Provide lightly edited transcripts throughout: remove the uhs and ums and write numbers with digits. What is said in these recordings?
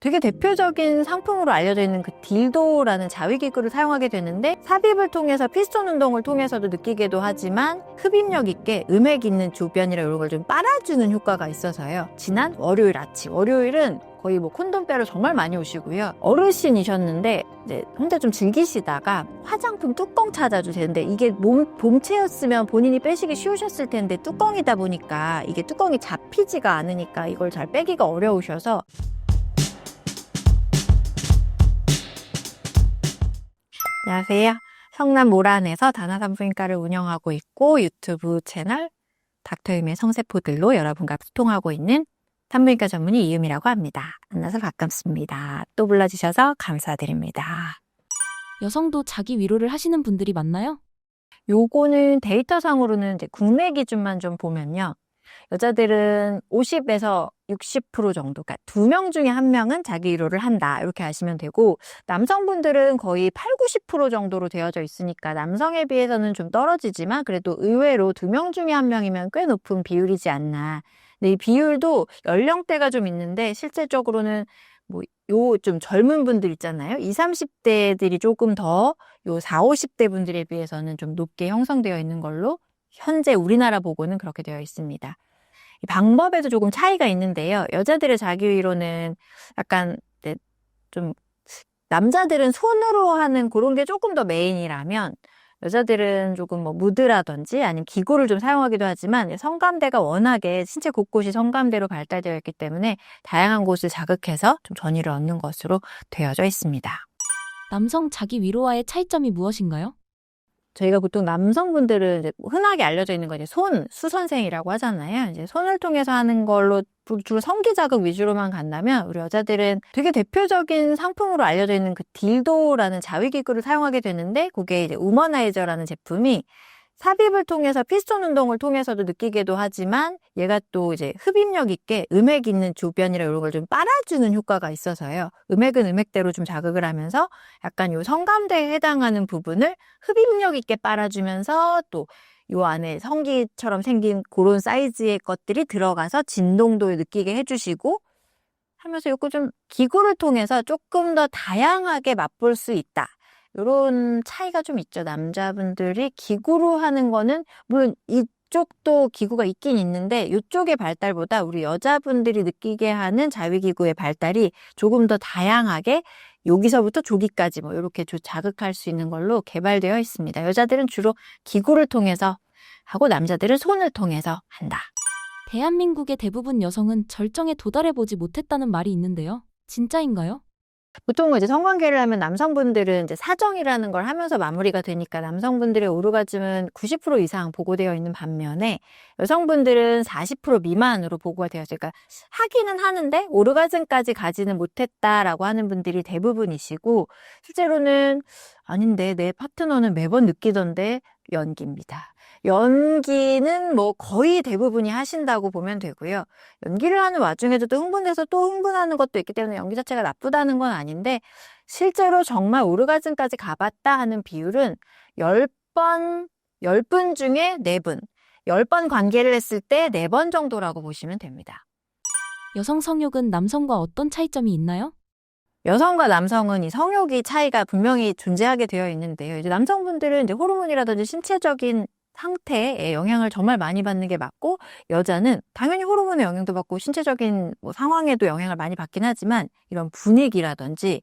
되게 대표적인 상품으로 알려져 있는 그 딜도라는 자위기구를 사용하게 되는데, 삽입을 통해서 피스톤 운동을 통해서도 느끼기도 하지만 흡입력 있게 음액 있는 조변이나 이런 걸 좀 빨아주는 효과가 있어서요. 지난 월요일 아침, 월요일은 거의 뭐 콘돔 빼러 정말 많이 오시고요. 어르신이셨는데 이제 혼자 좀 즐기시다가 화장품 뚜껑 찾아주시는데, 이게 봄체였으면 본인이 빼시기 쉬우셨을 텐데 뚜껑이다 보니까 이게 뚜껑이 잡히지가 않으니까 이걸 잘 빼기가 어려우셔서, 안녕하세요. 성남 모란에서 다나산부인과를 운영하고 있고 유튜브 채널 닥터유미의 성세포들로 여러분과 소통하고 있는 산부인과 전문의 이유미라고 합니다. 만나서 반갑습니다. 또 불러주셔서 감사드립니다. 여성도 자기 위로를 하시는 분들이 많나요? 요거는 데이터상으로는 이제 국내 기준만 좀 보면요. 여자들은 50에서 60% 정도, 그러니까 2명 중에 1명은 자기 위로를 한다, 이렇게 아시면 되고, 남성분들은 거의 8, 90% 정도로 되어져 있으니까 남성에 비해서는 좀 떨어지지만 그래도 의외로 2명 중에 1명이면 꽤 높은 비율이지 않나. 근데 이 비율도 연령대가 좀 있는데 실질적으로는 뭐 요 좀 젊은 분들 있잖아요. 20, 30대들이 조금 더 요 40, 50대 분들에 비해서는 좀 높게 형성되어 있는 걸로 현재 우리나라 보고는 그렇게 되어 있습니다. 이 방법에도 조금 차이가 있는데요. 여자들의 자기 위로는 약간 좀, 남자들은 손으로 하는 그런 게 조금 더 메인이라면, 여자들은 조금 뭐 무드라든지 아니면 기구를 좀 사용하기도 하지만, 성감대가 워낙에 신체 곳곳이 성감대로 발달되어 있기 때문에 다양한 곳을 자극해서 좀 전이를 얻는 것으로 되어져 있습니다. 남성 자기 위로와의 차이점이 무엇인가요? 저희가 보통 남성분들은 이제 흔하게 알려져 있는 거 이제 수선생이라고 하잖아요. 이제 손을 통해서 하는 걸로 주로 성기 자극 위주로만 간다면, 우리 여자들은 되게 대표적인 상품으로 알려져 있는 그 딜도라는 자위기구를 사용하게 되는데, 그게 이제 우머나이저라는 제품이 삽입을 통해서 피스톤 운동을 통해서도 느끼기도 하지만, 얘가 또 이제 흡입력 있게 음액 있는 조변이나 이런 걸 좀 빨아주는 효과가 있어서요. 음액은 음액대로 좀 자극을 하면서 약간 요 성감대에 해당하는 부분을 흡입력 있게 빨아주면서, 또 요 안에 성기처럼 생긴 그런 사이즈의 것들이 들어가서 진동도 느끼게 해주시고 하면서, 요거 좀 기구를 통해서 조금 더 다양하게 맛볼 수 있다. 요런 차이가 좀 있죠. 남자분들이 기구로 하는 거는 물론 이쪽도 기구가 있긴 있는데, 이쪽의 발달보다 우리 여자분들이 느끼게 하는 자위기구의 발달이 조금 더 다양하게 여기서부터 저기까지 뭐 이렇게 자극할 수 있는 걸로 개발되어 있습니다. 여자들은 주로 기구를 통해서 하고 남자들은 손을 통해서 한다. 대한민국의 대부분 여성은 절정에 도달해보지 못했다는 말이 있는데요. 진짜인가요? 보통 이제 성관계를 하면 남성분들은 이제 사정이라는 걸 하면서 마무리가 되니까 남성분들의 오르가즘은 90% 이상 보고되어 있는 반면에, 여성분들은 40% 미만으로 보고가 되어 있어요. 그러니까 하기는 하는데 오르가즘까지 가지는 못했다라고 하는 분들이 대부분이시고, 실제로는 아닌데 내 파트너는 매번 느끼던데, 연기입니다. 연기는 뭐 거의 대부분이 하신다고 보면 되고요. 연기를 하는 와중에도 또 흥분해서 또 흥분하는 것도 있기 때문에 연기 자체가 나쁘다는 건 아닌데, 실제로 정말 오르가즘까지 가봤다 하는 비율은 10분 중에 4분, 10번 관계를 했을 때 4번 정도라고 보시면 됩니다. 여성 성욕은 남성과 어떤 차이점이 있나요? 여성과 남성은 이 성욕이 차이가 분명히 존재하게 되어 있는데요. 이제 남성분들은 이제 호르몬이라든지 신체적인 상태에 영향을 정말 많이 받는 게 맞고, 여자는 당연히 호르몬의 영향도 받고 신체적인 뭐 상황에도 영향을 많이 받긴 하지만, 이런 분위기라든지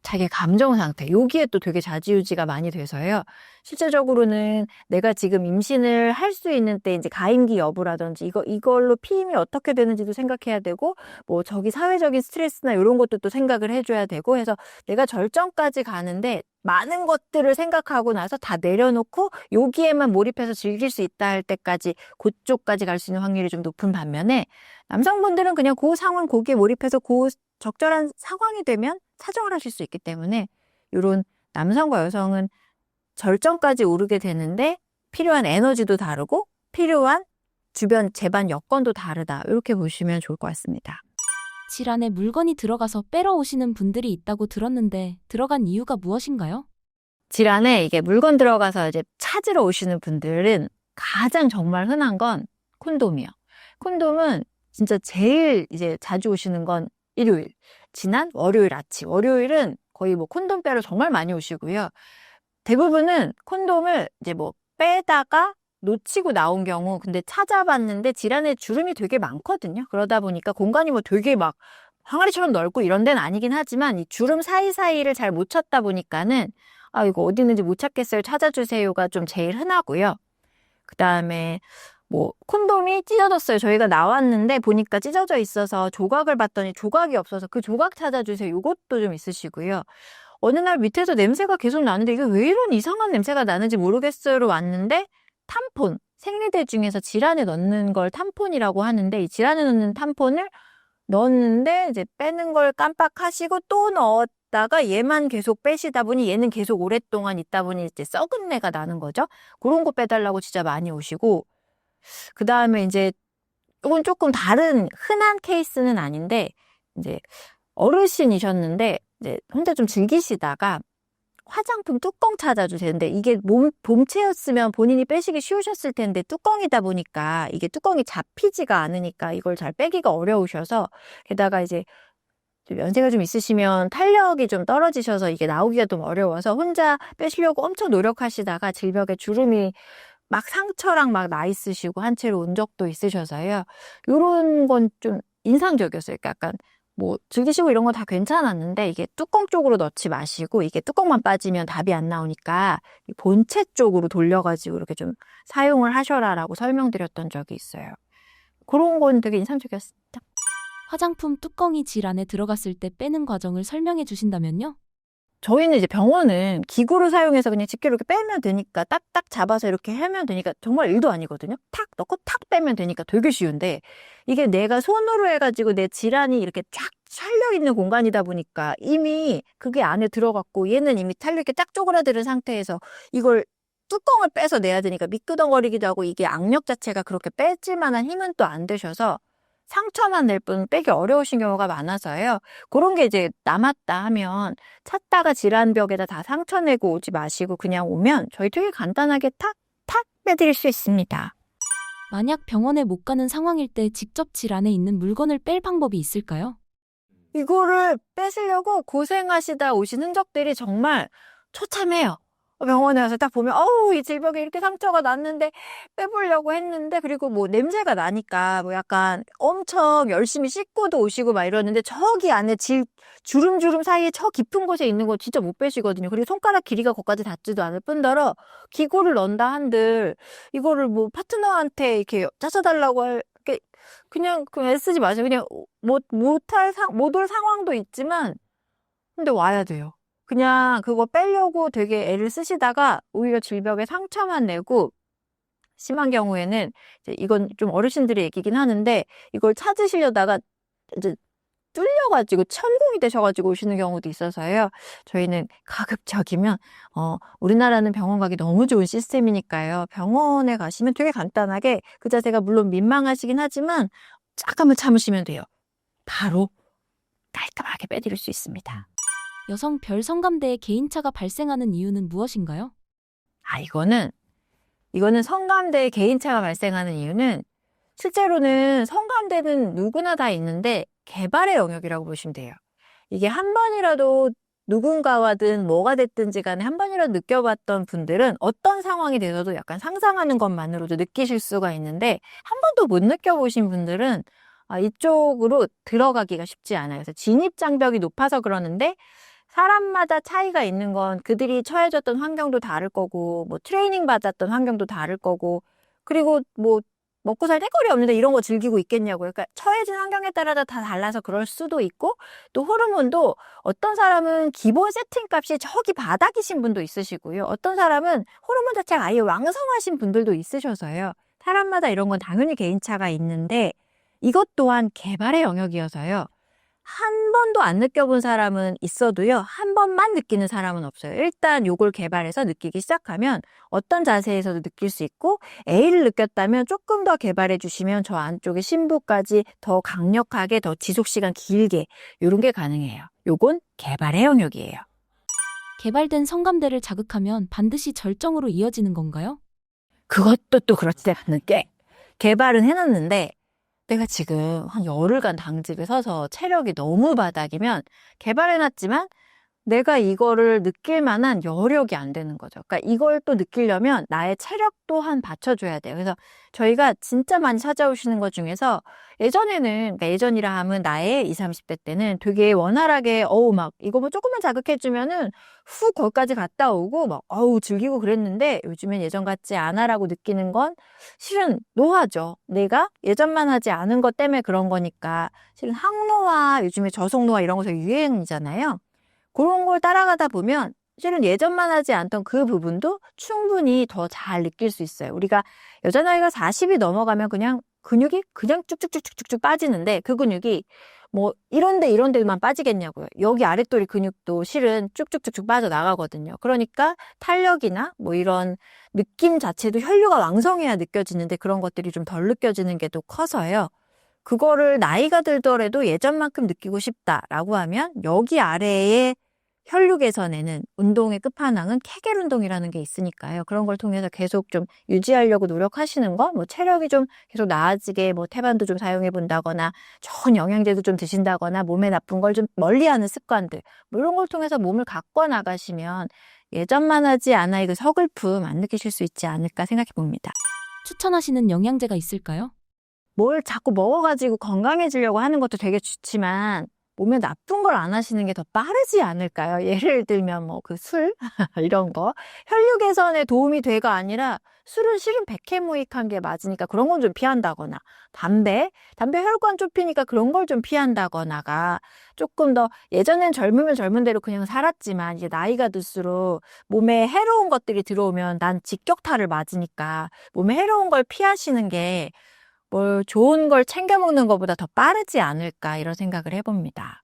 자기의 감정 상태, 여기에 또 되게 좌지우지가 많이 돼서요. 실제적으로는 내가 지금 임신을 할 수 있는 때 이제 가임기 여부라든지 이걸로 피임이 어떻게 되는지도 생각해야 되고, 뭐 저기 사회적인 스트레스나 이런 것도 또 생각을 해줘야 되고 해서, 내가 절정까지 가는데 많은 것들을 생각하고 나서 다 내려놓고 여기에만 몰입해서 즐길 수 있다 할 때까지, 그쪽까지 갈 수 있는 확률이 좀 높은 반면에, 남성분들은 그냥 그 상황, 거기에 몰입해서 그 적절한 상황이 되면 사정을 하실 수 있기 때문에, 이런 남성과 여성은 절정까지 오르게 되는데 필요한 에너지도 다르고 필요한 주변 제반 여건도 다르다, 이렇게 보시면 좋을 것 같습니다. 질 안에 물건이 들어가서 빼러 오시는 분들이 있다고 들었는데 들어간 이유가 무엇인가요? 질 안에 이게 물건 들어가서 이제 찾으러 오시는 분들은 가장 정말 흔한 건 콘돔이요. 콘돔은 진짜 제일 이제 자주 오시는 건 일요일. 지난 월요일 아침. 월요일은 거의 뭐 콘돔 빼러 정말 많이 오시고요. 대부분은 콘돔을 이제 뭐 빼다가 놓치고 나온 경우, 근데 찾아봤는데 질환에 주름이 되게 많거든요. 그러다 보니까 공간이 뭐 되게 막 항아리처럼 넓고 이런 데는 아니긴 하지만 이 주름 사이사이를 잘 못 찾다 보니까는 아, 이거 어디 있는지 못 찾겠어요. 찾아주세요가 좀 제일 흔하고요. 그 다음에 뭐 콘돔이 찢어졌어요. 저희가 나왔는데 보니까 찢어져 있어서 조각을 봤더니 조각이 없어서 그 조각 찾아주세요. 이것도 좀 있으시고요. 어느 날 밑에서 냄새가 계속 나는데 이게 왜 이런 이상한 냄새가 나는지 모르겠어요로 왔는데 탐폰, 생리대 중에서 질환에 넣는 걸 탐폰이라고 하는데 이 질환에 넣는 탐폰을 넣었는데 이제 빼는 걸 깜빡하시고 또 넣었다가 얘만 계속 빼시다 보니 얘는 계속 오랫동안 있다 보니 이제 썩은 내가 나는 거죠. 그런 거 빼달라고 진짜 많이 오시고, 그 다음에 이제 이건 조금 다른 흔한 케이스는 아닌데 이제 어르신이셨는데 이제 혼자 좀 즐기시다가 화장품 뚜껑 찾아주세요. 근데 이게 봄체였으면 본인이 빼시기 쉬우셨을 텐데 뚜껑이다 보니까 이게 뚜껑이 잡히지가 않으니까 이걸 잘 빼기가 어려우셔서, 게다가 이제 연세가 좀 있으시면 탄력이 좀 떨어지셔서 이게 나오기가 좀 어려워서 혼자 빼시려고 엄청 노력하시다가 질벽에 주름이 막 상처랑 막 나 있으시고 한 채로 온 적도 있으셔서요. 요런 건 좀 인상적이었어요. 그러니까 약간 뭐 즐기시고 이런 건 다 괜찮았는데 이게 뚜껑 쪽으로 넣지 마시고 이게 뚜껑만 빠지면 답이 안 나오니까 이 본체 쪽으로 돌려가지고 이렇게 좀 사용을 하셔라라고 설명드렸던 적이 있어요. 그런 건 되게 인상적이었습니다. 화장품 뚜껑이 질 안에 들어갔을 때 빼는 과정을 설명해 주신다면요? 저희는 이제 병원은 기구를 사용해서 그냥 집게로 이렇게 빼면 되니까 딱딱 잡아서 이렇게 하면 되니까 정말 일도 아니거든요. 탁 넣고 탁 빼면 되니까 되게 쉬운데 이게 내가 손으로 해가지고 내 질환이 이렇게 쫙 살려있는 공간이다 보니까 이미 그게 안에 들어갔고 얘는 이미 탄력 이렇게 쫙 쪼그라드는 상태에서 이걸 뚜껑을 빼서 내야 되니까 미끄덩거리기도 하고 이게 악력 자체가 그렇게 빼질 만한 힘은 또 안 되셔서 상처만 낼 뿐 빼기 어려우신 경우가 많아서요. 그런 게 이제 남았다 하면 찾다가 질환벽에다 다 상처 내고 오지 마시고 그냥 오면 저희 되게 간단하게 탁탁 빼드릴 수 있습니다. 만약 병원에 못 가는 상황일 때 직접 질 안에 있는 물건을 뺄 방법이 있을까요? 이거를 뺏으려고 고생하시다 오신 흔적들이 정말 처참해요. 병원에 와서 딱 보면 어우 이 질벽에 이렇게 상처가 났는데 빼보려고 했는데, 그리고 뭐 냄새가 나니까 뭐 약간 엄청 열심히 씻고도 오시고 막 이러는데 저기 안에 주름주름 사이에 저 깊은 곳에 있는 거 진짜 못 빼시거든요. 그리고 손가락 길이가 거기까지 닿지도 않을 뿐더러 기구를 넣는다 한들 이거를 뭐 파트너한테 이렇게 짜서달라고 할 그냥 애쓰지 마세요. 그냥 못 올 상황도 있지만 근데 와야 돼요. 그냥 그거 빼려고 되게 애를 쓰시다가 오히려 질벽에 상처만 내고, 심한 경우에는 이제 이건 좀 어르신들의 얘기긴 하는데 이걸 찾으시려다가 이제 뚫려가지고 천공이 되셔가지고 오시는 경우도 있어서요. 저희는 가급적이면 우리나라는 병원 가기 너무 좋은 시스템이니까요. 병원에 가시면 되게 간단하게 그 자세가 물론 민망하시긴 하지만 잠깐만 참으시면 돼요. 바로 깔끔하게 빼드릴 수 있습니다. 여성 별 성감대에 개인차가 발생하는 이유는 무엇인가요? 이거는 성감대에 개인차가 발생하는 이유는 실제로는 성감대는 누구나 다 있는데 개발의 영역이라고 보시면 돼요. 이게 한 번이라도 누군가와든 뭐가 됐든지 간에 한 번이라도 느껴봤던 분들은 어떤 상황이 돼서도 약간 상상하는 것만으로도 느끼실 수가 있는데, 한 번도 못 느껴보신 분들은 이쪽으로 들어가기가 쉽지 않아요. 그래서 진입 장벽이 높아서 그러는데 사람마다 차이가 있는 건 그들이 처해졌던 환경도 다를 거고 뭐 트레이닝 받았던 환경도 다를 거고, 그리고 뭐 먹고 살 떼거리 없는데 이런 거 즐기고 있겠냐고요. 그러니까 처해진 환경에 따라서 다 달라서 그럴 수도 있고, 또 호르몬도 어떤 사람은 기본 세팅 값이 저기 바닥이신 분도 있으시고요. 어떤 사람은 호르몬 자체가 아예 왕성하신 분들도 있으셔서요. 사람마다 이런 건 당연히 개인차가 있는데 이것 또한 개발의 영역이어서요. 한 번도 안 느껴본 사람은 있어도요, 한 번만 느끼는 사람은 없어요. 일단 요걸 개발해서 느끼기 시작하면 어떤 자세에서도 느낄 수 있고, A를 느꼈다면 조금 더 개발해 주시면 저 안쪽에 심부까지 더 강력하게, 더 지속시간 길게 요런 게 가능해요. 요건 개발의 영역이에요. 개발된 성감대를 자극하면 반드시 절정으로 이어지는 건가요? 그것도 또 그렇지 않은 게, 개발은 해놨는데 내가 지금 한 열흘간 당직을 서서 체력이 너무 바닥이면 개발해놨지만 내가 이거를 느낄 만한 여력이 안 되는 거죠. 그러니까 이걸 또 느끼려면 나의 체력 또한 받쳐줘야 돼요. 그래서 저희가 진짜 많이 찾아오시는 것 중에서 예전에는, 그러니까 예전이라 하면 나의 20, 30대 때는 되게 원활하게, 막 이거 뭐 조금만 자극해주면은 훅 거기까지 갔다 오고 막, 즐기고 그랬는데 요즘엔 예전 같지 않아라고 느끼는 건 실은 노화죠. 내가 예전만 하지 않은 것 때문에 그런 거니까 실은 항노화, 요즘에 저속노화 이런 거 되게 유행이잖아요. 그런 걸 따라가다 보면 실은 예전만 하지 않던 그 부분도 충분히 더 잘 느낄 수 있어요. 우리가 여자 나이가 40이 넘어가면 그냥 근육이 그냥 쭉쭉쭉쭉쭉 빠지는데 그 근육이 뭐 이런 데만 빠지겠냐고요. 여기 아랫도리 근육도 실은 쭉쭉쭉쭉 빠져나가거든요. 그러니까 탄력이나 뭐 이런 느낌 자체도 혈류가 왕성해야 느껴지는데 그런 것들이 좀 덜 느껴지는 게 또 커서요. 그거를 나이가 들더라도 예전만큼 느끼고 싶다라고 하면 여기 아래에 혈류 개선에는 운동의 끝판왕은 케겔 운동이라는 게 있으니까요. 그런 걸 통해서 계속 좀 유지하려고 노력하시는 거, 뭐 체력이 좀 계속 나아지게 뭐 태반도 좀 사용해 본다거나 좋은 영양제도 좀 드신다거나 몸에 나쁜 걸 좀 멀리하는 습관들, 뭐 이런 걸 통해서 몸을 가꿔 나가시면 예전만 하지 않아 그 서글픔 안 느끼실 수 있지 않을까 생각해 봅니다. 추천하시는 영양제가 있을까요? 뭘 자꾸 먹어가지고 건강해지려고 하는 것도 되게 좋지만 몸에 나쁜 걸 안 하시는 게 더 빠르지 않을까요? 예를 들면 뭐 그 술 이런 거 혈류 개선에 도움이 돼가 아니라 술은 실은 백해무익한 게 맞으니까 그런 건 좀 피한다거나 담배 혈관 좁히니까 그런 걸 좀 피한다거나가 조금 더 예전엔 젊으면 젊은 대로 그냥 살았지만 이제 나이가 들수록 몸에 해로운 것들이 들어오면 난 직격탄을 맞으니까 몸에 해로운 걸 피하시는 게 뭘 좋은 걸 챙겨 먹는 것보다 더 빠르지 않을까 이런 생각을 해봅니다.